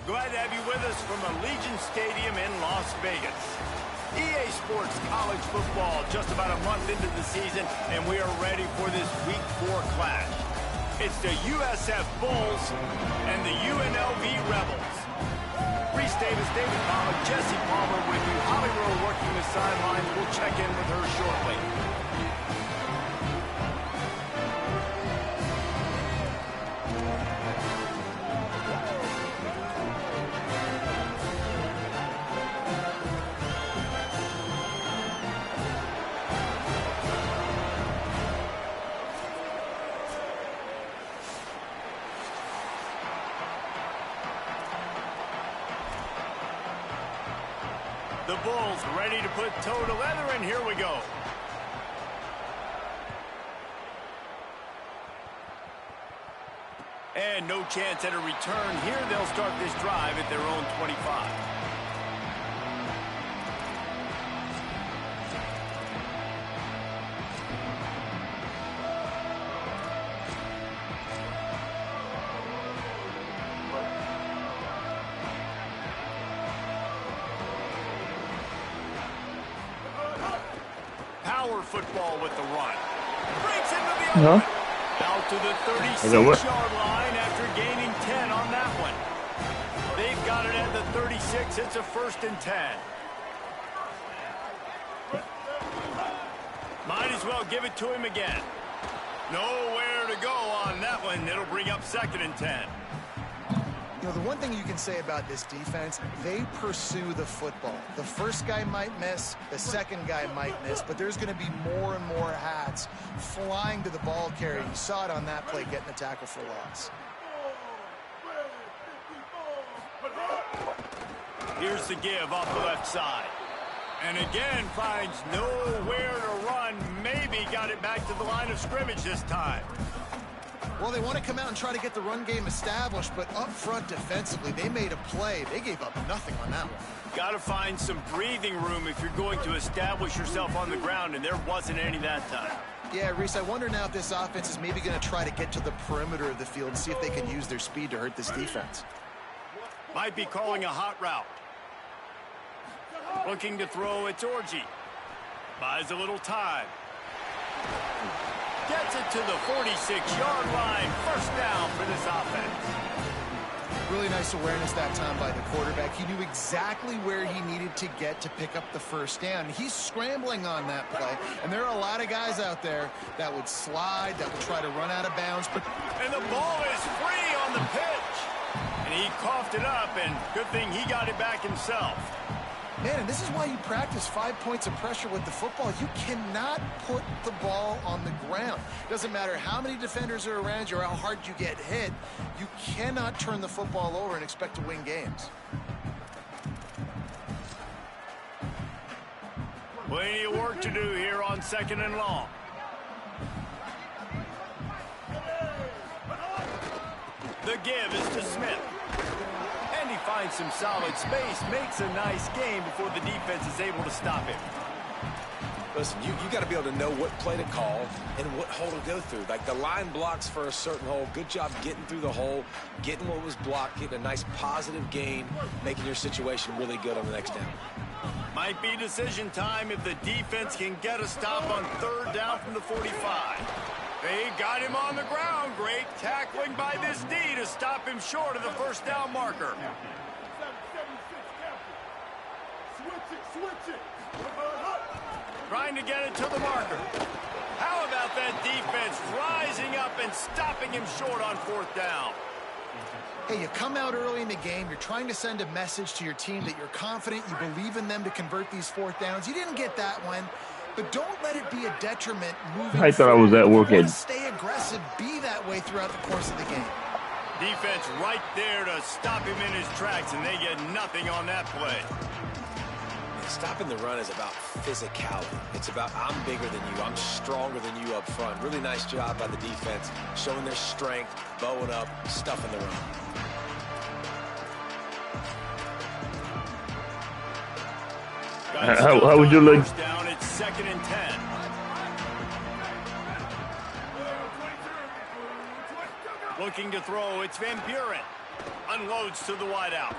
Glad to have you with us from Allegiant Stadium in Las Vegas. EA Sports College Football just about a month into the season, and we are ready for this Week 4 clash. It's the USF Bulls and the UNLV Rebels. Reese Davis, David Pollack, Jesse Palmer with you. Holly Rowe working the sidelines. We'll check in with her shortly. The Bulls ready to put toe to leather, and here we go. And no chance at a return here. They'll start this drive at their own 25. Football with the run. Breaks into the open. Out to the 36-yard line after gaining 10 on that one. They've got it at the 36. It's a 1st and 10. Might as well give it to him again. Nowhere to go on that one. It'll bring up 2nd and 10. You know, the one thing you can say about this defense, they pursue the football. The first guy might miss, the second guy might miss, but there's going to be more and more hats flying to the ball carrier. You saw it on that play, getting the tackle for loss. Here's the give off the left side. And again finds nowhere to run. Maybe got it back to the line of scrimmage this time. Well, they want to come out and try to get the run game established, but up front defensively, they made a play. They gave up nothing on that one. Got to find some breathing room if you're going to establish yourself on the ground, and there wasn't any that time. Yeah, Reese, I wonder now if this offense is maybe going to try to get to the perimeter of the field and see if they can use their speed to hurt this defense. Might be calling a hot route. Looking to throw, it's Orji. Buys a little time. Gets it to the 46-yard line. 1st down for this offense. Really nice awareness that time by the quarterback. He knew exactly where he needed to get to pick up the 1st down. He's scrambling on that play, and there are a lot of guys out there that would slide, that would try to run out of bounds. And the ball is free on the pitch. And he coughed it up, and good thing he got it back himself. Man, and this is why you practice 5 points of pressure with the football. You cannot put the ball on the ground. Doesn't matter how many defenders are around you or how hard you get hit. You cannot turn the football over and expect to win games. Plenty of work to do here on 2nd and long. The give is to Smith. And he finds some solid space, makes a nice game before the defense is able to stop him. Listen, you got to be able to know what play to call and what hole to go through. Like the line blocks for a certain hole. Good job getting through the hole, getting what was blocked, getting a nice positive gain, making your situation really good on the next down. Might be decision time if the defense can get a stop on 3rd down from the 45. They got him on the ground. Great tackling by this D to stop him short of the 1st down marker. Trying to get it to the marker. How about that defense rising up and stopping him short on 4th down? Hey, you come out early in the game, you're trying to send a message to your team that you're confident, you believe in them to convert these 4th downs. You didn't get that one. but don't let it be a detriment moving I thought I was at work. You want to stay aggressive, be that way throughout the course of the game. Defense right there to stop him in his tracks, and they get nothing on that play. Stopping the run is about physicality. It's about I'm bigger than you. I'm stronger than you up front. Really nice job by the defense, showing their strength, bowing up, stuffing the run. How would you look? Down, it's 2nd and 10. Looking to throw, it's Van Buren. Unloads to the wideout.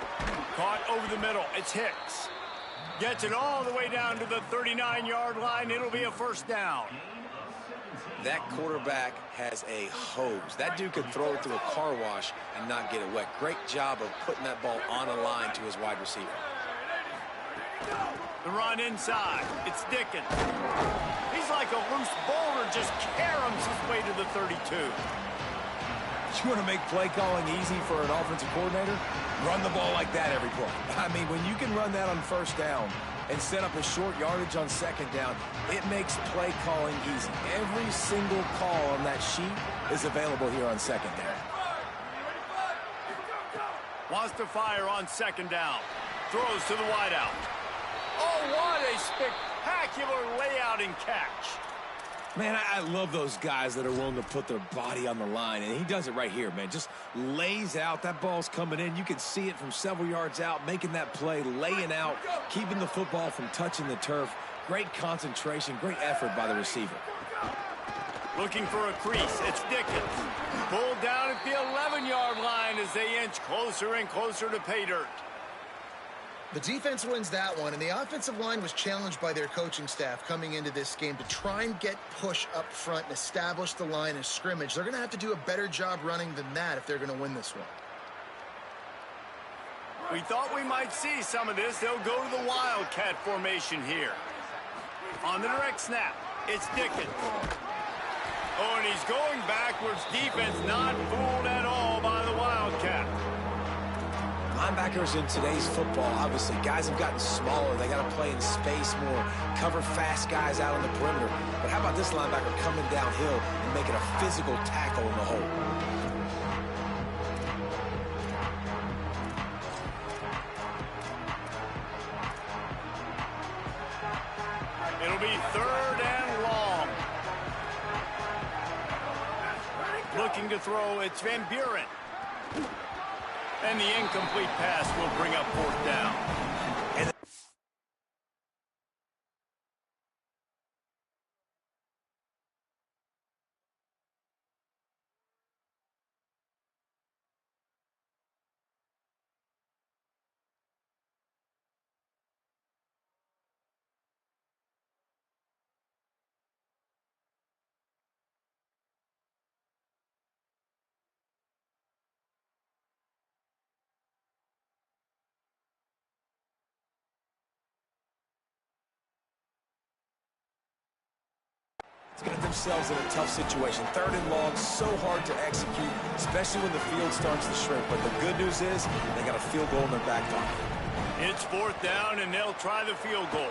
Caught over the middle, it's Hicks. Gets it all the way down to the 39-yard line. It'll be a first down. That quarterback has a hose. That dude could throw it through a car wash and not get it wet. Great job of putting that ball on a line to his wide receiver. The run inside. It's Dickens. He's like a loose boulder, just caroms his way to the 32. You want to make play calling easy for an offensive coordinator? Run the ball like that every play. I mean, when you can run that on first down and set up a short yardage on second down, it makes play calling easy. Every single call on that sheet is available here on second down. Wants to fire on second down. Throws to the wideout. Oh, what a spectacular layout and catch. Man, I love those guys that are willing to put their body on the line, and he does it right here, man. Just lays out. That ball's coming in. You can see it from several yards out, making that play, laying out, keeping the football from touching the turf. Great concentration, great effort by the receiver. Looking for a crease. It's Dickens. Pulled down at the 11-yard line as they inch closer and closer to pay dirt. The defense wins that one, and the offensive line was challenged by their coaching staff coming into this game to try and get push up front and establish the line of scrimmage. They're going to have to do a better job running than that if they're going to win this one. We thought we might see some of this. They'll go to the Wildcat formation here. On the direct snap, it's Dickens. Oh, and he's going backwards. Defense not fooled at all by the Wildcat. Linebackers in today's football, obviously, guys have gotten smaller. They got to play in space more, cover fast guys out on the perimeter. But how about this linebacker coming downhill and making a physical tackle in the hole? It'll be 3rd and long. Looking to throw, it's Van Buren. And the incomplete pass will bring up 4th down. Let's get themselves in a tough situation. 3rd and long, so hard to execute, especially when the field starts to shrink. But the good news is they got a field goal in their back pocket. It's 4th down, and they'll try the field goal.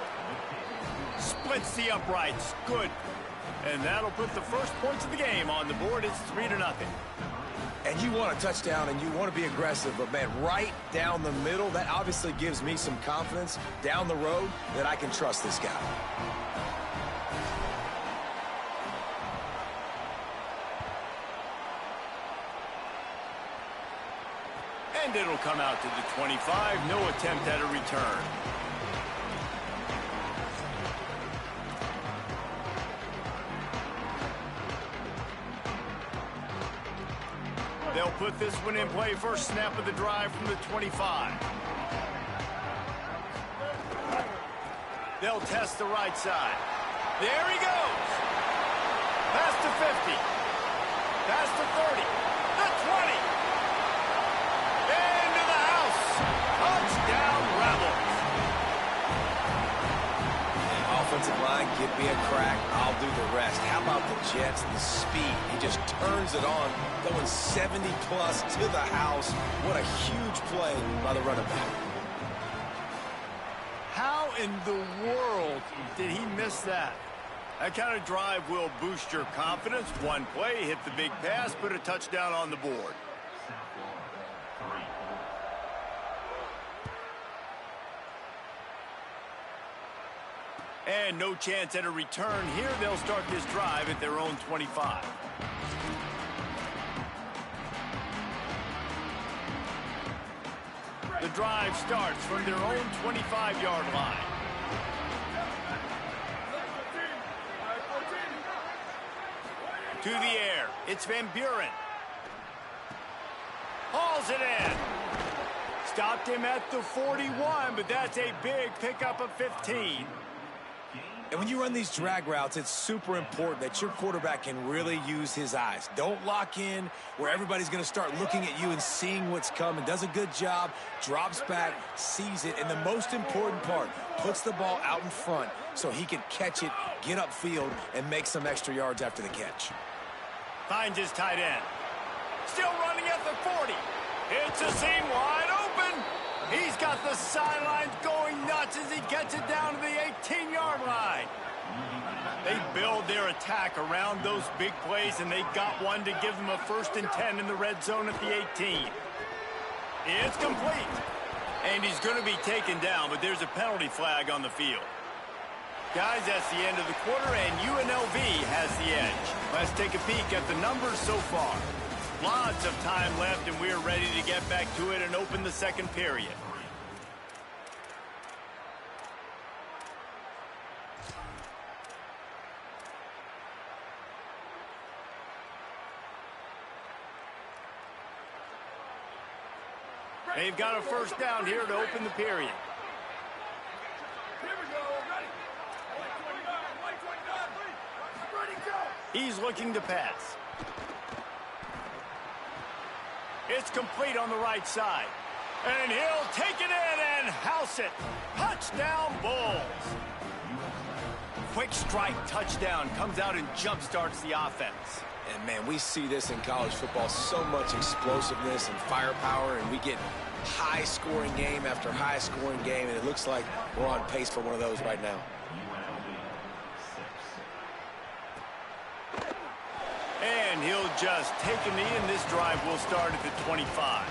Splits the uprights. Good. And that'll put the first points of the game on the board. It's 3-0. And you want a touchdown, and you want to be aggressive. But, man, right down the middle, that obviously gives me some confidence down the road that I can trust this guy. And it'll come out to the 25. No attempt at a return. They'll put this one in play. First snap of the drive from the 25. They'll test the right side. There he goes. Past the 50. Past the 30. The 20. Into the house. Touchdown, Rebels. Offensive line, give me a crack. I'll do the rest. How about the Jets, the speed? He just turns it on, going 70-plus to the house. What a huge play by the running back. How in the world did he miss that? That kind of drive will boost your confidence. One play, hit the big pass, put a touchdown on the board. And no chance at a return here. They'll start this drive at their own 25. The drive starts from their own 25-yard line. To the air, it's Van Buren. Hauls it in. Stopped him at the 41, but that's a big pickup of 15. And when you run these drag routes, it's super important that your quarterback can really use his eyes. Don't lock in where everybody's going to start looking at you and seeing what's coming. Does a good job, drops back, sees it, and the most important part, puts the ball out in front so he can catch it, get upfield, and make some extra yards after the catch. Finds his tight end. Still running at the 40. It's a seam wide open. He's got the sidelines going nuts as he gets it down to the 18-yard line. They build their attack around those big plays, and they got one to give them a 1st and 10 in the red zone at the 18. It's complete. And he's going to be taken down, but there's a penalty flag on the field. Guys, that's the end of the quarter, and UNLV has the edge. Let's take a peek at the numbers so far. Lots of time left, and we're ready to get back to it and open the second period. They've got a 1st down here to open the period. He's looking to pass. It's complete on the right side. And he'll take it in and house it. Touchdown, Bulls. Quick strike touchdown comes out and jump-starts the offense. And, man, we see this in college football, so much explosiveness and firepower, and we get high-scoring game after high-scoring game, and it looks like we're on pace for one of those right now. And he'll just take a knee, and this drive will start at the 25.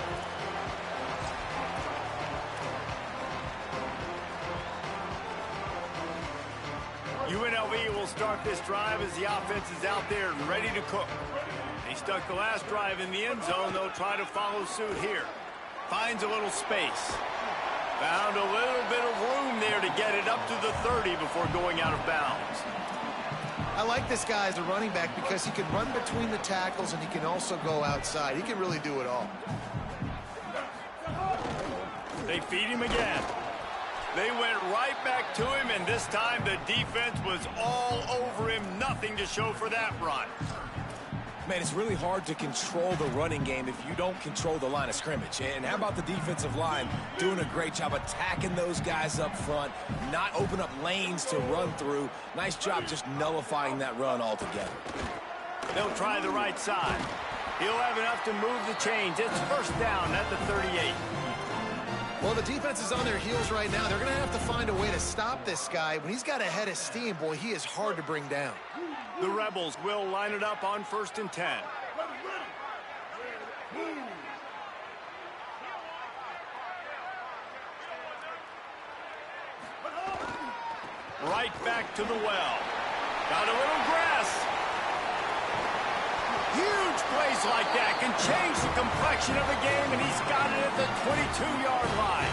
UNLV will start this drive as the offense is out there and ready to cook. They stuck the last drive in the end zone. They'll try to follow suit here. Finds a little space. Found a little bit of room there to get it up to the 30 before going out of bounds. I like this guy as a running back because he can run between the tackles and he can also go outside. He can really do it all. They feed him again. They went right back to him, and this time the defense was all over him. Nothing to show for that run. Man, it's really hard to control the running game if you don't control the line of scrimmage. And how about the defensive line doing a great job attacking those guys up front, not open up lanes to run through. Nice job just nullifying that run altogether. They'll try the right side. He'll have enough to move the chains. It's 1st down at the 38. Well, the defense is on their heels right now. They're going to have to find a way to stop this guy. When he's got a head of steam, boy, he is hard to bring down. The Rebels will line it up on 1st and 10. Right back to the well. Got a little grass. Huge plays like that can change the complexion of a game, and he's got it at the 22-yard line.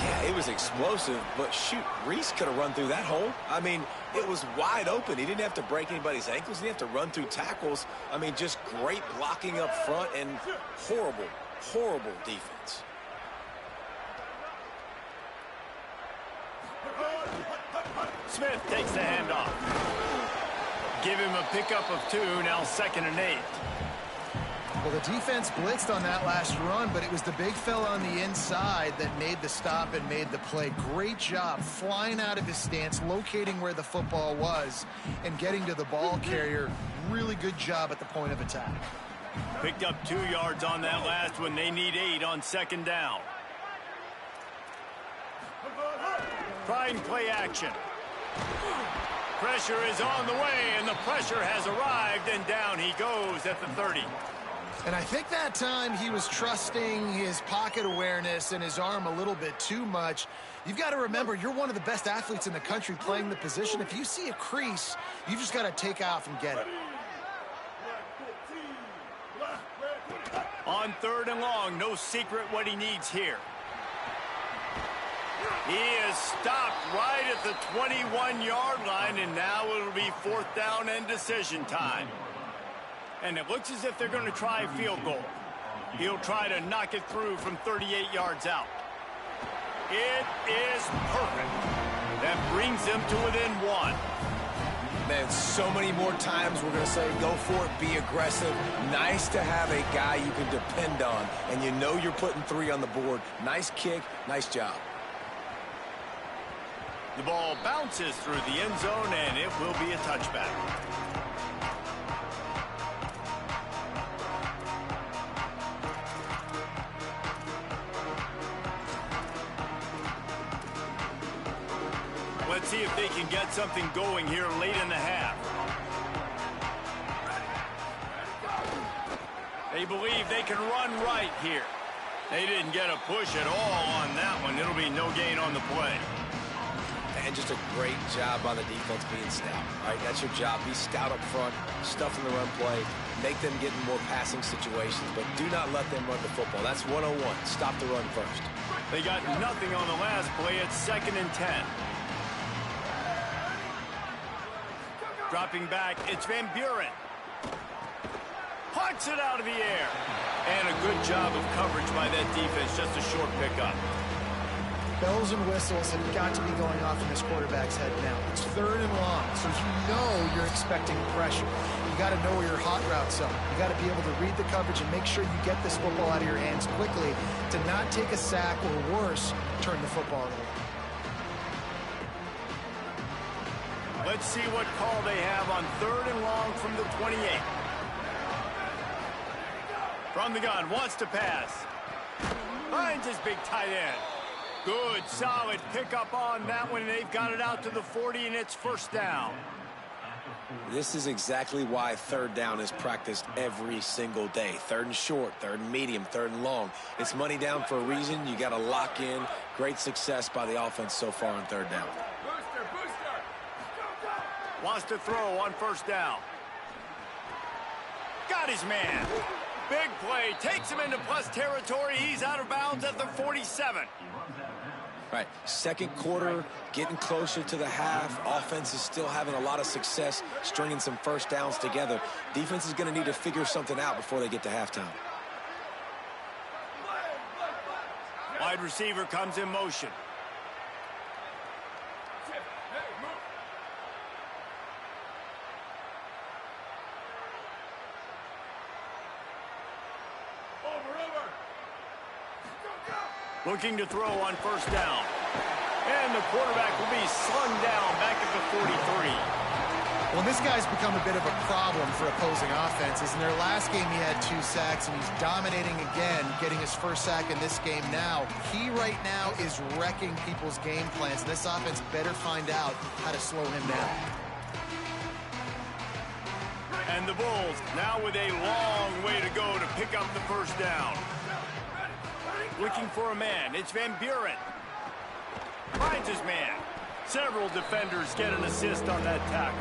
Yeah, it was explosive, but shoot, Reese could have run through that hole. I mean, it was wide open. He didn't have to break anybody's ankles. He didn't have to run through tackles. I mean, just great blocking up front and horrible, horrible defense. Smith takes the handoff. Give him a pickup of 2, now 2nd and 8. Well, the defense blitzed on that last run, but it was the big fella on the inside that made the stop and made the play. Great job flying out of his stance, locating where the football was, and getting to the ball carrier. Really good job at the point of attack. Picked up 2 yards on that last one. They need 8 on 2nd down. Trying play action. Pressure is on the way, and the pressure has arrived, and down he goes at the 30. And I think that time he was trusting his pocket awareness and his arm a little bit too much. You've got to remember, you're one of the best athletes in the country playing the position. If you see a crease, you just got to take off and get it. On 3rd and long, no secret what he needs here. He is stopped right at the 21-yard line, and now it'll be 4th down and decision time. And it looks as if they're going to try a field goal. He'll try to knock it through from 38 yards out. It is perfect. That brings them to within 1. Man, so many more times we're going to say, go for it, be aggressive. Nice to have a guy you can depend on, and you know you're putting 3 on the board. Nice kick, nice job. The ball bounces through the end zone, and it will be a touchback. Let's see if they can get something going here late in the half. They believe they can run right here. They didn't get a push at all on that one. It'll be no gain on the play. And just a great job by the defense being stout. All right, that's your job. Be stout up front, stuff in the run play, make them get in more passing situations, but do not let them run the football. That's 101. Stop the run first. They got nothing on the last play. It's 2nd and 10. Dropping back, it's Van Buren. Punts it out of the air. And a good job of coverage by that defense. Just a short pickup. Bells and whistles have got to be going off in this quarterback's head now. It's 3rd and long, so you know you're expecting pressure. You got to know where your hot routes are. You got to be able to read the coverage and make sure you get this football out of your hands quickly to not take a sack or worse, turn the football over. Let's see what call they have on 3rd and long from the 28. From the gun, wants to pass. Finds his big tight end. Good, solid pickup on that one, and they've got it out to the 40, and it's 1st down. This is exactly why 3rd down is practiced every single day. 3rd and short, 3rd and medium, 3rd and long. It's money down for a reason. You got to lock in. Great success by the offense so far on 3rd down. Wants to throw on 1st down. Got his man. Big play. Takes him into plus territory. He's out of bounds at the 47. Right, 2nd quarter, getting closer to the half. Offense is still having a lot of success stringing some 1st downs together. Defense is going to need to figure something out before they get to halftime. Wide receiver comes in motion. Looking to throw on 1st down. And the quarterback will be slung down back at the 43. Well, this guy's become a bit of a problem for opposing offenses. In their last game, he had 2 sacks, and he's dominating again, getting his 1st sack in this game now. He right now is wrecking people's game plans. This offense better find out how to slow him down. And the Bulls now with a long way to go to pick up the 1st down. Looking for a man. It's Van Buren. Finds his man. Several defenders get an assist on that tackle.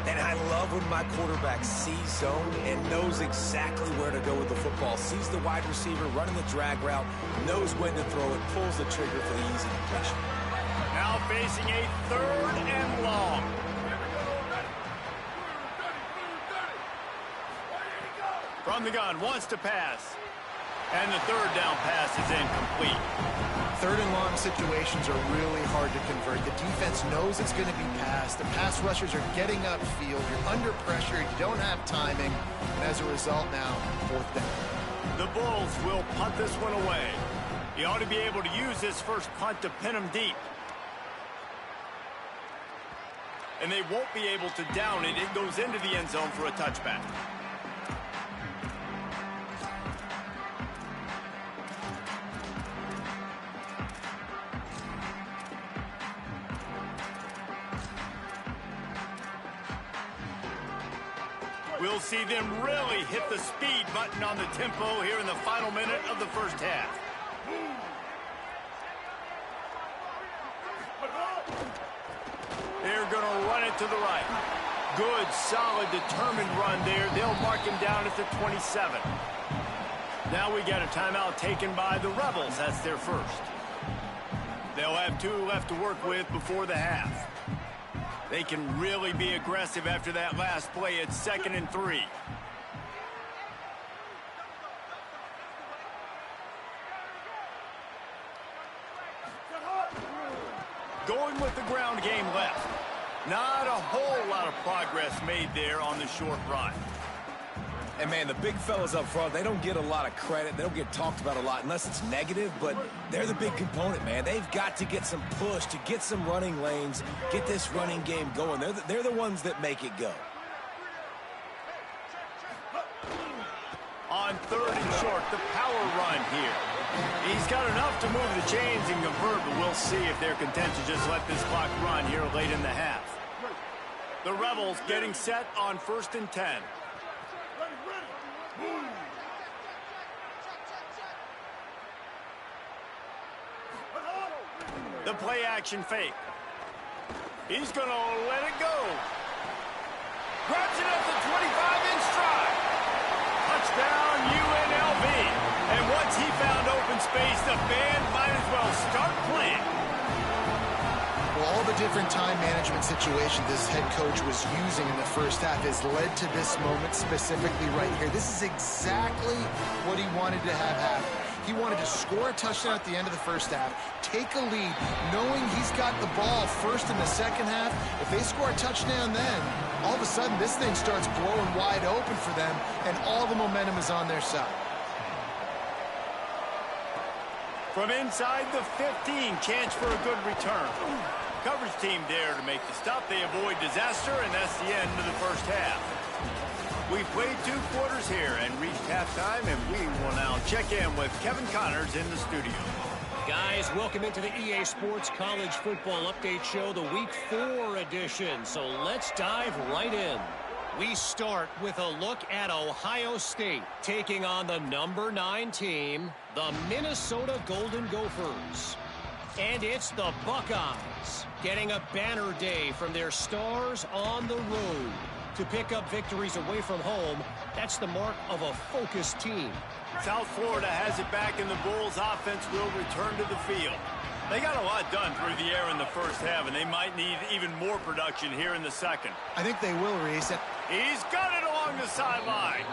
And I love when my quarterback sees zone and knows exactly where to go with the football. Sees the wide receiver running the drag route, knows when to throw it, pulls the trigger for the easy completion. Now facing a 3rd and long. From the gun, wants to pass. And the 3rd down pass is incomplete. 3rd and long situations are really hard to convert. The defense knows it's going to be passed. The pass rushers are getting upfield. You're under pressure. You don't have timing. And as a result now, 4th down. The Bulls will punt this one away. He ought to be able to use this first punt to pin him deep. And they won't be able to down it. It goes into the end zone for a touchback. We'll see them really hit the speed button on the tempo here in the final minute of the first half. They're going to run it to the right. Good, solid, determined run there. They'll mark him down at the 27. Now we got a timeout taken by the Rebels. That's their first. They'll have 2 left to work with before the half. They can really be aggressive after that last play. It's 2nd and 3. Going with the ground game left. Not a whole lot of progress made there on the short run. And, man, the big fellas up front, they don't get a lot of credit. They don't get talked about a lot unless it's negative, but they're the big component, man. They've got to get some push, to get some running lanes, get this running game going. They're the ones that make it go. On 3rd and short, the power run here. He's got enough to move the chains and convert, but we'll see if they're content to just let this clock run here late in the half. The Rebels getting set on 1st and 10. The play action fake. He's going to let it go. Grabs it at the 25 in stride. Touchdown UNLV. And once he found open space, the band might as well start playing. Well, all the different time management situations this head coach was using in the first half has led to this moment specifically right here. This is exactly what he wanted to have happen. He wanted to score a touchdown at the end of the first half, take a lead, knowing he's got the ball first in the second half. If they score a touchdown then, all of a sudden this thing starts blowing wide open for them, and all the momentum is on their side. From inside the 15, chance for a good return. Coverage team there to make the stop. They avoid disaster, and that's the end of the first half. We've played 2 quarters here and reached halftime, and we will now check in with Kevin Connors in the studio. Guys, welcome into the EA Sports College Football Update Show, the Week 4 edition. So let's dive right in. We start with a look at Ohio State taking on the number 9 team, the Minnesota Golden Gophers. And it's the Buckeyes getting a banner day from their stars on the road. To pick up victories away from home, that's the mark of a focused team. South Florida has it back, and the Bulls offense will return to the field. They got a lot done through the air in the first half, and they might need even more production here in the second. I think they will, Reese. He's got it along the sideline,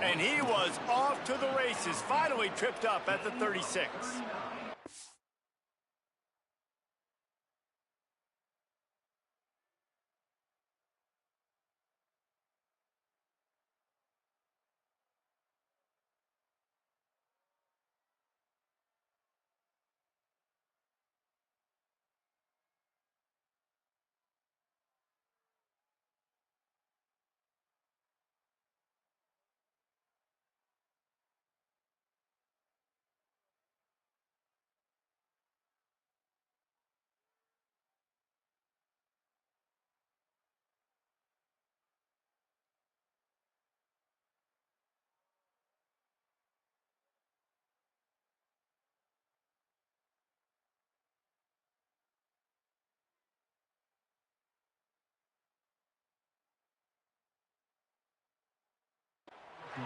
and he was off to the races, finally tripped up at the 36.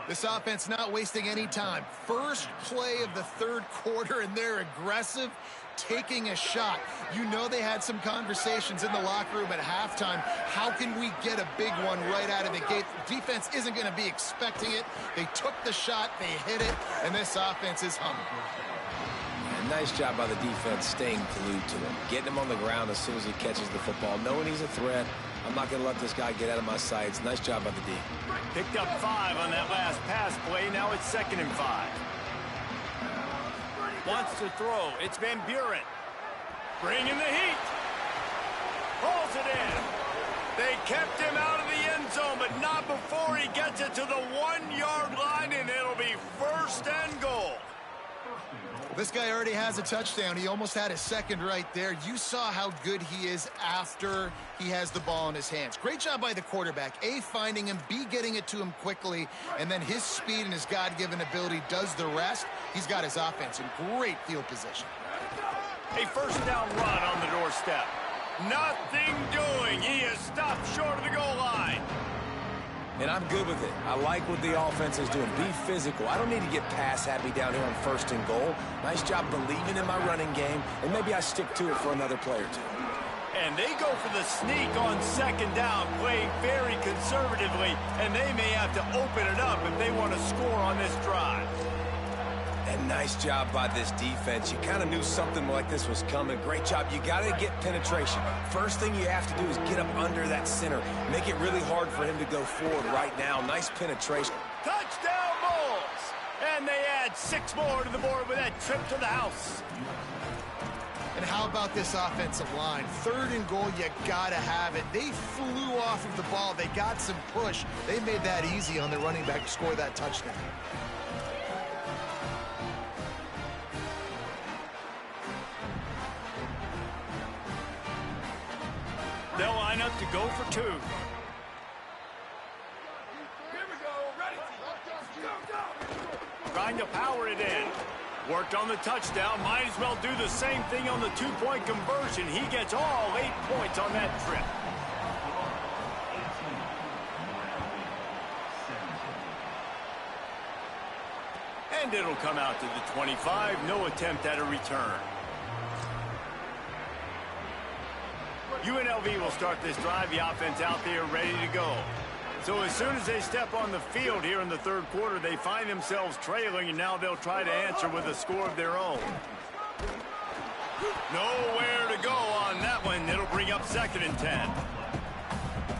This offense not wasting any time. First play of the 3rd quarter, and they're aggressive, taking a shot. You know they had some conversations in the locker room at halftime. How can we get a big one right out of the gate? Defense isn't going to be expecting it. They took the shot, they hit it, and this offense is humming. Yeah, nice job by the defense staying glued to him, getting him on the ground as soon as he catches the football, knowing he's a threat. I'm not going to let this guy get out of my sights. Nice job by the D. Picked up 5 on that last pass play. Now it's 2nd and 5. Wants to throw. It's Van Buren. Bringing the heat. Pulls it in. They kept him out of the end zone, but not before he gets it to the 1-yard line, and it'll be 1st and goal. This guy already has a touchdown. He almost had a second right there. You saw how good he is after he has the ball in his hands. Great job by the quarterback. A, finding him, B, getting it to him quickly, and then his speed and his God-given ability does the rest. He's got his offense in great field position. A first down run on the doorstep. Nothing doing. He is stopped short of the goal line. And I'm good with it. I like what the offense is doing. Be physical. I don't need to get pass happy down here on first and goal. Nice job believing in my running game, and maybe I stick to it for another play or two. And they go for the sneak on second down, playing very conservatively, and they may have to open it up if they want to score on this drive. And nice job by this defense. You kind of knew something like this was coming. Great job. You got to get penetration. First thing you have to do is get up under that center. Make it really hard for him to go forward right now. Nice penetration. Touchdown, Bulls! And they add 6 more to the board with that trip to the house. And how about this offensive line? Third and goal, you gotta have it. They flew off of the ball. They got some push. They made that easy on the running back to score that touchdown. They'll line up to go for 2. Here we go. Ready? Go. Trying to power it in. Worked on the touchdown. Might as well do the same thing on the 2-point conversion. He gets all 8 points on that trip. And it'll come out to the 25. No attempt at a return. UNLV will start this drive. The offense out there ready to go. So as soon as they step on the field here in the third quarter, they find themselves trailing, and now they'll try to answer with a score of their own. Nowhere to go on that one. It'll bring up 2nd and 10.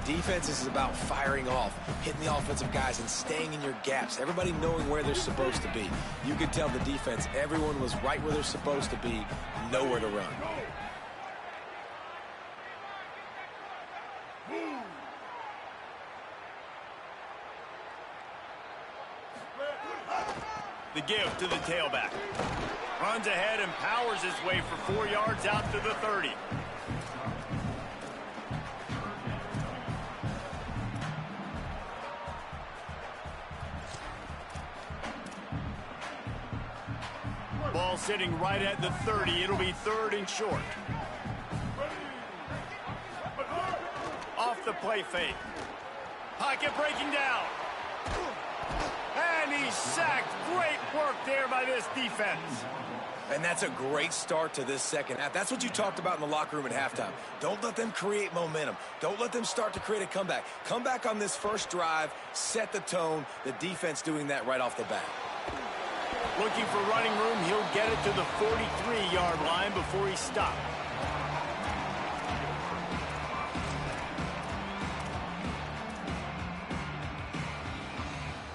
Defense is about firing off, hitting the offensive guys, and staying in your gaps. Everybody knowing where they're supposed to be. You could tell the defense, everyone was right where they're supposed to be, nowhere to run. The give to the tailback. Runs ahead and powers his way for 4 yards out to the 30. Ball sitting right at the 30. It'll be 3rd and short. Off the play fake. Pocket breaking down. And he's sacked. Great work there by this defense. And that's a great start to this second half. That's what you talked about in the locker room at halftime. Don't let them create momentum. Don't let them start to create a comeback. Come back on this first drive, set the tone. The defense doing that right off the bat. Looking for running room. He'll get it to the 43-yard line before he stopped.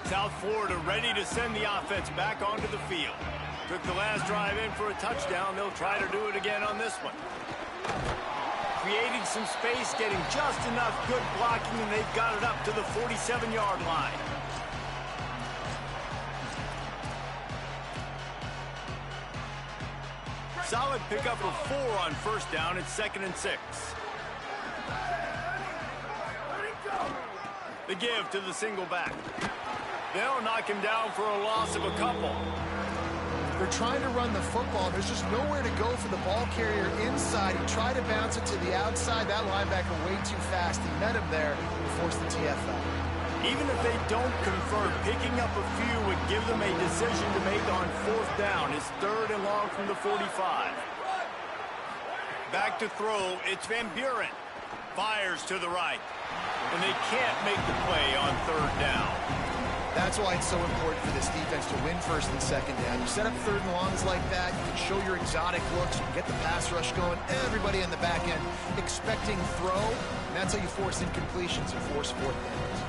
South Florida ready to send the offense back onto the field. Took the last drive in for a touchdown. They'll try to do it again on this one. Creating some space, getting just enough good blocking, and they've got it up to the 47-yard line. Solid pickup of 4 on first down. It's 2nd and 6. The give to the single back. They'll knock him down for a loss of a couple. They're trying to run the football. There's just nowhere to go for the ball carrier inside. He tried to bounce it to the outside. That linebacker way too fast. He met him there and forced the TFL. Even if they don't convert, picking up a few would give them a decision to make on 4th down. It's 3rd and long from the 45. Back to throw. It's Van Buren. Fires to the right. And they can't make the play on 3rd down. That's why it's so important for this defense to win 1st and 2nd down. You set up 3rd and longs like that, you can show your exotic looks, you can get the pass rush going, everybody in the back end expecting throw, and that's how you force incompletions and force 4th downs.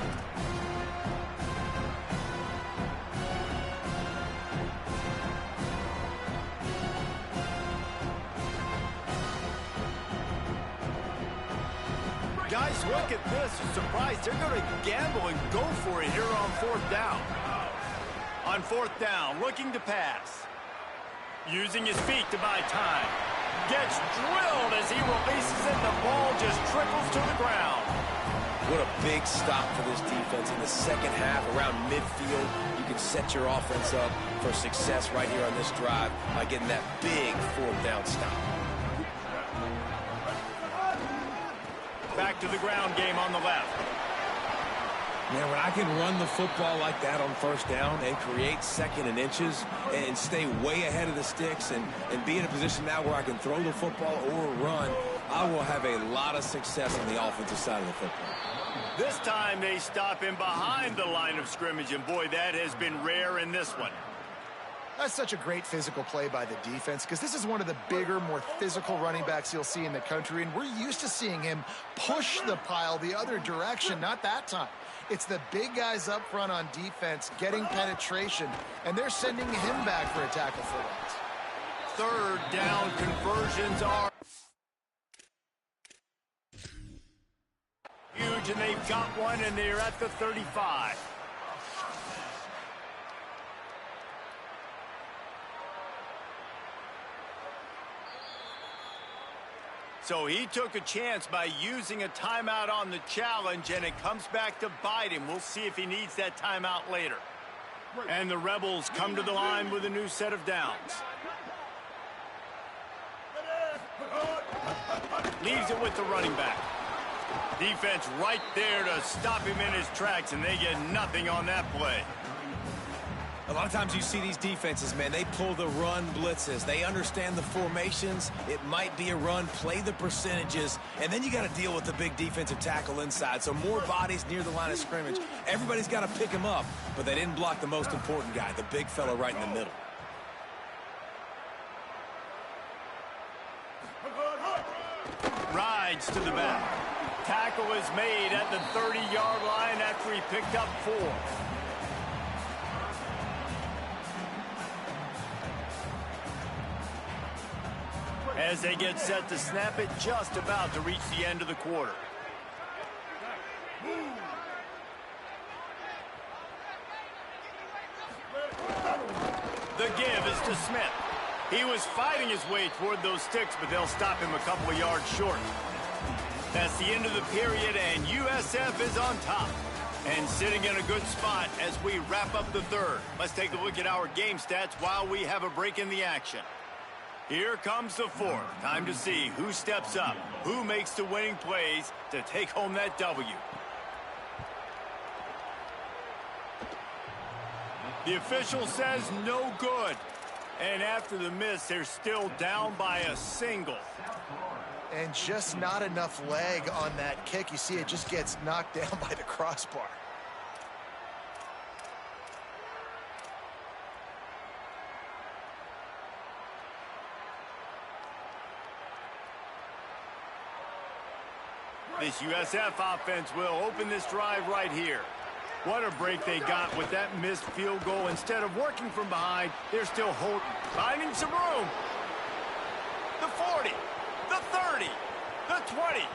Guys, look at this. Surprised. They're going to gamble and go for it here on 4th down. On 4th down, looking to pass. Using his feet to buy time. Gets drilled as he releases it. The ball just trickles to the ground. What a big stop for this defense in the second half around midfield. You can set your offense up for success right here on this drive by getting that big fourth down stop. Back to the ground game on the left. Man, when I can run the football like that on first down and create second and inches and stay way ahead of the sticks and be in a position now where I can throw the football or run, I will have a lot of success on the offensive side of the football. This time they stop him behind the line of scrimmage, and boy, that has been rare in this one. That's such a great physical play by the defense because this is one of the bigger, more physical running backs you'll see in the country, and we're used to seeing him push the pile the other direction, not that time. It's the big guys up front on defense getting penetration, and they're sending him back for a tackle for that. Third down conversions are huge, and they've got one, and they're at the 35. So he took a chance by using a timeout on the challenge, and it comes back to bite him. We'll see if he needs that timeout later. And the Rebels come to the line with a new set of downs. Leaves it with the running back. Defense right there to stop him in his tracks, and they get nothing on that play. A lot of times you see these defenses, man, they pull the run blitzes. They understand the formations. It might be a run, play the percentages, and then you got to deal with the big defensive tackle inside. So more bodies near the line of scrimmage. Everybody's got to pick him up, but they didn't block the most important guy, the big fella right in the middle. Rides to the back. Tackle is made at the 30-yard line after he picked up 4. As they get set to snap it, just about to reach the end of the quarter. The give is to Smith. He was fighting his way toward those sticks, but they'll stop him a couple of yards short. That's the end of the period, and USF is on top and sitting in a good spot as we wrap up the third. Let's take a look at our game stats while we have a break in the action. Here comes the fourth. Time to see who steps up, who makes the winning plays to take home that W. The official says no good. And after the miss, they're still down by a single. And just not enough leg on that kick. You see it just gets knocked down by the crossbar. This USF offense will open this drive right here. What a break they got with that missed field goal. Instead of working from behind, they're still finding some room. The 40, the 30, the 20.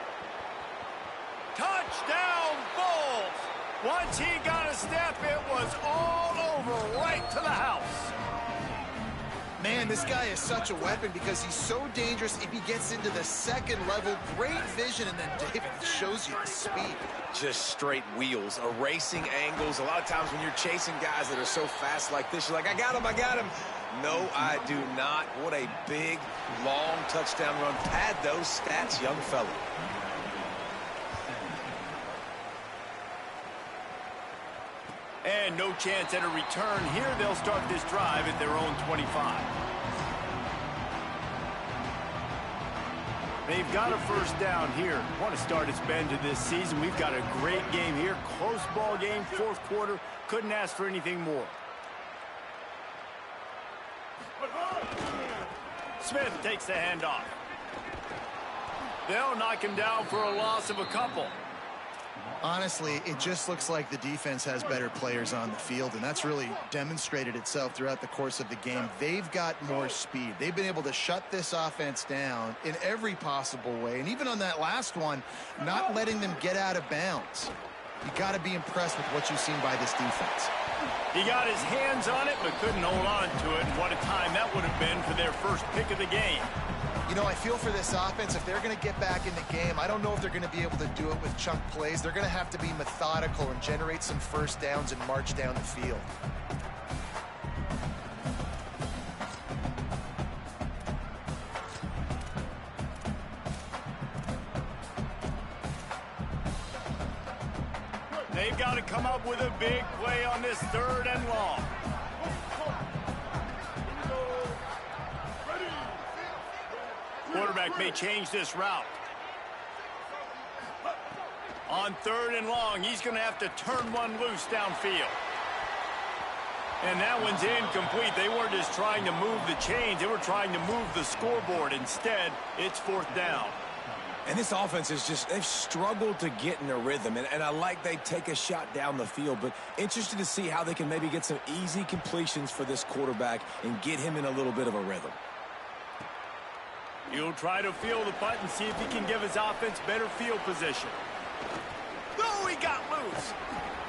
Touchdown, Bulls! Once he got a step, it was all over right to the house. Man, this guy is such a weapon because he's so dangerous if he gets into the second level. Great vision, and then David shows you the speed. Just straight wheels, erasing angles. A lot of times when you're chasing guys that are so fast like this, you're like, I got him, I got him. No, I do not. What a big, long touchdown run. Pad those stats, young fella. And no chance at a return here. They'll start this drive at their own 25. They've got a first down here. Want to start its bend to this season. We've got a great game here. Close ball game, fourth quarter. Couldn't ask for anything more. Smith takes the handoff. They'll knock him down for a loss of a couple. Honestly, it just looks like the defense has better players on the field, and that's really demonstrated itself throughout the course of the game. They've got more speed. They've been able to shut this offense down in every possible way, and even on that last one, not letting them get out of bounds. You got to be impressed with what you've seen by this defense. He got his hands on it, but couldn't hold on to it. And what a time that would have been for their first pick of the game. You know, I feel for this offense, if they're going to get back in the game, I don't know if they're going to be able to do it with chunk plays. They're going to have to be methodical and generate some first downs and march down the field. They've got to come up with a big play on this 3rd and long. Quarterback may change this route. On 3rd and long, he's going to have to turn one loose downfield. And that one's incomplete. They weren't just trying to move the chains. They were trying to move the scoreboard. Instead, it's 4th down. And this offense is just, they've struggled to get in a rhythm. And I like they take a shot down the field, but interested to see how they can maybe get some easy completions for this quarterback and get him in a little bit of a rhythm. He'll try to field the punt and see if he can give his offense better field position. Oh, he got loose.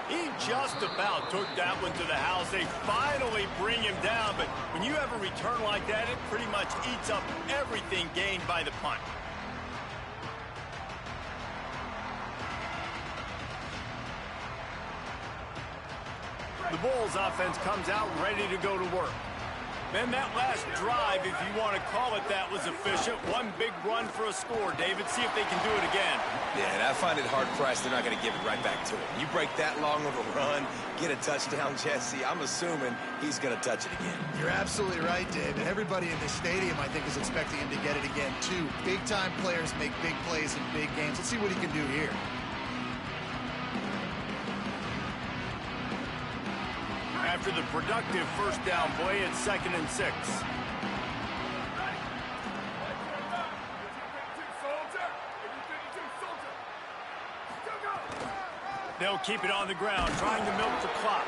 He just about took that one to the house. They finally bring him down, but when you have a return like that, it pretty much eats up everything gained by the punt. The Bulls offense comes out ready to go to work. Then that last drive, if you want to call it that, was efficient. One big run for a score. David, see if they can do it again. Yeah, and I find it hard-pressed they're not going to give it right back to him. You break that long of a run, get a touchdown, Jesse, I'm assuming he's going to touch it again. You're absolutely right, David. Everybody in this stadium, I think, is expecting him to get it again, too. Big-time players make big plays in big games. Let's see what he can do here. After the productive first down play, it's 2nd and 6. They'll keep it on the ground, trying to milk the clock.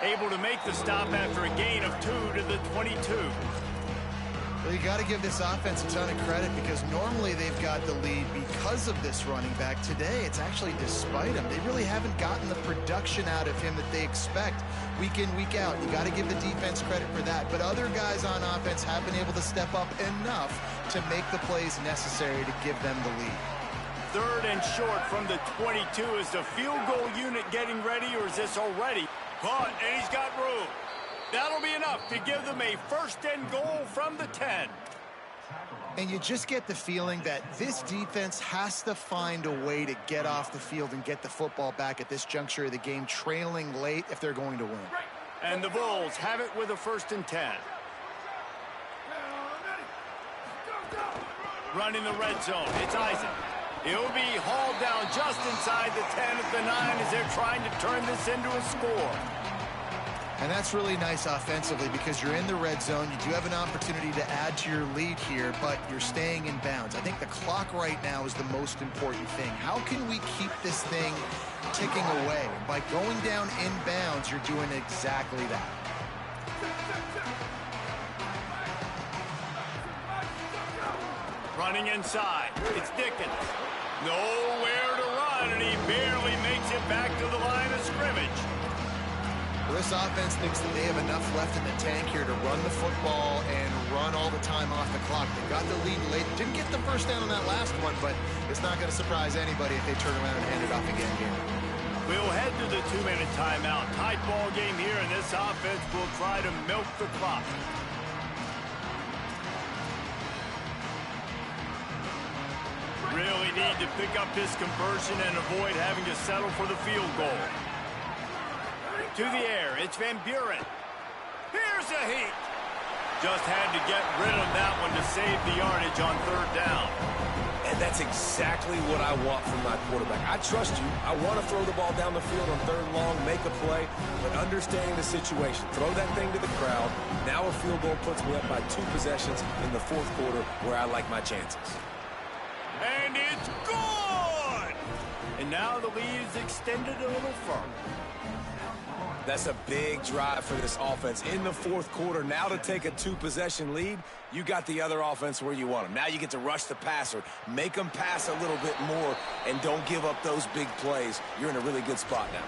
Able to make the stop after a gain of 2 to the 22. Well, you got to give this offense a ton of credit because normally they've got the lead because of this running back. Today, it's actually despite him. They really haven't gotten the production out of him that they expect week in, week out. You got to give the defense credit for that. But other guys on offense have been able to step up enough to make the plays necessary to give them the lead. 3rd and short from the 22. Is the field goal unit getting ready, or is this already caught? And he's got room. That'll be enough to give them a 1st and goal from the 10. And you just get the feeling that this defense has to find a way to get off the field and get the football back at this juncture of the game, trailing late if they're going to win. And the Bulls have it with a 1st and 10. Running the red zone. It's Isaac. He'll be hauled down just inside the 10 at the 9 as they're trying to turn this into a score. And that's really nice offensively because you're in the red zone. You do have an opportunity to add to your lead here, but you're staying in bounds. I think the clock right now is the most important thing. How can we keep this thing ticking away? By going down in bounds, you're doing exactly that. Running inside. It's Dickens. Nowhere to run, and he barely makes it back to the line of scrimmage. Well, this offense thinks that they have enough left in the tank here to run the football and run all the time off the clock. They got the lead late. Didn't get the first down on that last one, but it's not going to surprise anybody if they turn around and hand it off again here. We'll head to the 2-minute timeout. Tight ball game here, and this offense will try to milk the clock. Really need to pick up this conversion and avoid having to settle for the field goal. To the air, it's Van Buren. Here's a heat. Just had to get rid of that one to save the yardage on 3rd down. And that's exactly what I want from my quarterback. I trust you. I want to throw the ball down the field on 3rd and long, make a play, but understanding the situation. Throw that thing to the crowd. Now a field goal puts me up by 2 possessions in the 4th quarter where I like my chances. And it's good! And And now the lead is extended a little further. That's a big drive for this offense in the fourth quarter. Now to take a two-possession lead, you got the other offense where you want them. Now you get to rush the passer, make them pass a little bit more, and don't give up those big plays. You're in a really good spot now.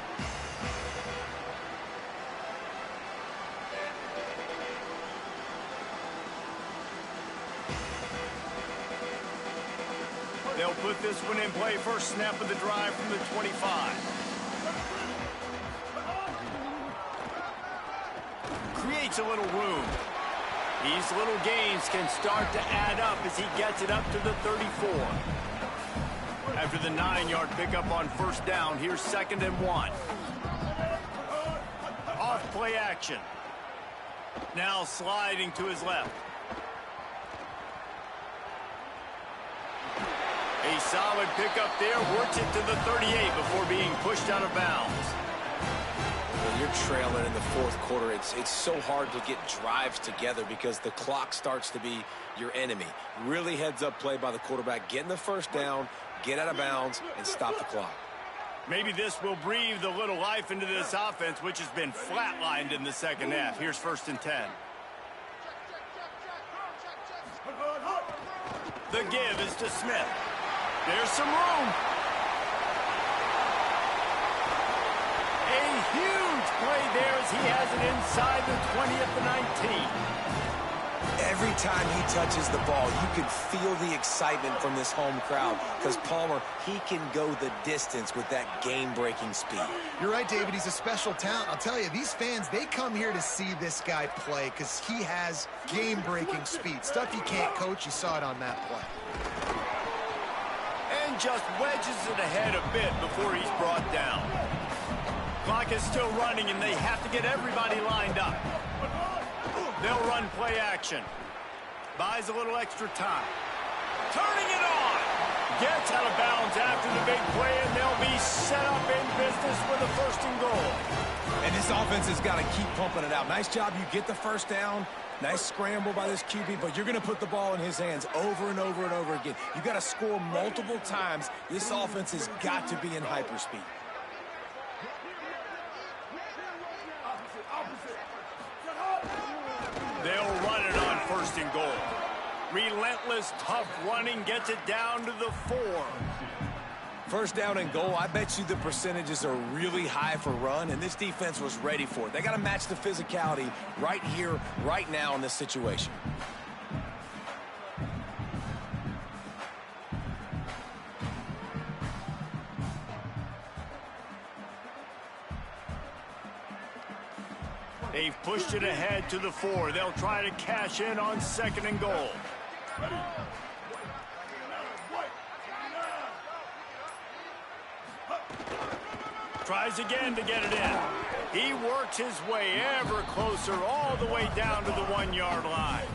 They'll put this one in play. First snap of the drive from the 25. Creates a little room. These little gains can start to add up as he gets it up to the 34. After the 9-yard pickup on first down, here's 2nd and 1. Off play action. Now sliding to his left. A solid pickup there, works it to the 38 before being pushed out of bounds. When you're trailing in the fourth quarter, it's so hard to get drives together because the clock starts to be your enemy. Really heads-up play by the quarterback. Getting the first down, get out of bounds, and stop the clock. Maybe this will breathe a little life into this offense, which has been flatlined in the second half. Here's 1st and 10. The give is to Smith. There's some room. A huge play there as he has it inside the 20 at the 19. Every time he touches the ball, you can feel the excitement from this home crowd because Palmer, he can go the distance with that game-breaking speed. You're right, David. He's a special talent. I'll tell you, these fans, they come here to see this guy play because he has game-breaking speed. Stuff you can't coach. You saw it on that play. And just wedges it ahead a bit before he's brought down. Clock is still running, and they have to get everybody lined up. They'll run play action. Buys a little extra time. Turning it on. Gets out of bounds after the big play, and they'll be set up in business with a 1st and goal. And this offense has got to keep pumping it out. Nice job. You get the first down. Nice scramble by this QB, but you're going to put the ball in his hands over and over and over again. You got to score multiple times. This offense has got to be in hyperspeed. They'll run it on 1st and goal. Relentless, tough running gets it down to the 4. First down and goal, I bet you the percentages are really high for run, and this defense was ready for it. They got to match the physicality right here, right now in this situation. They've pushed it ahead to the 4. They'll try to cash in on 2nd and goal. Tries again to get it in. He works his way ever closer all the way down to the 1-yard line.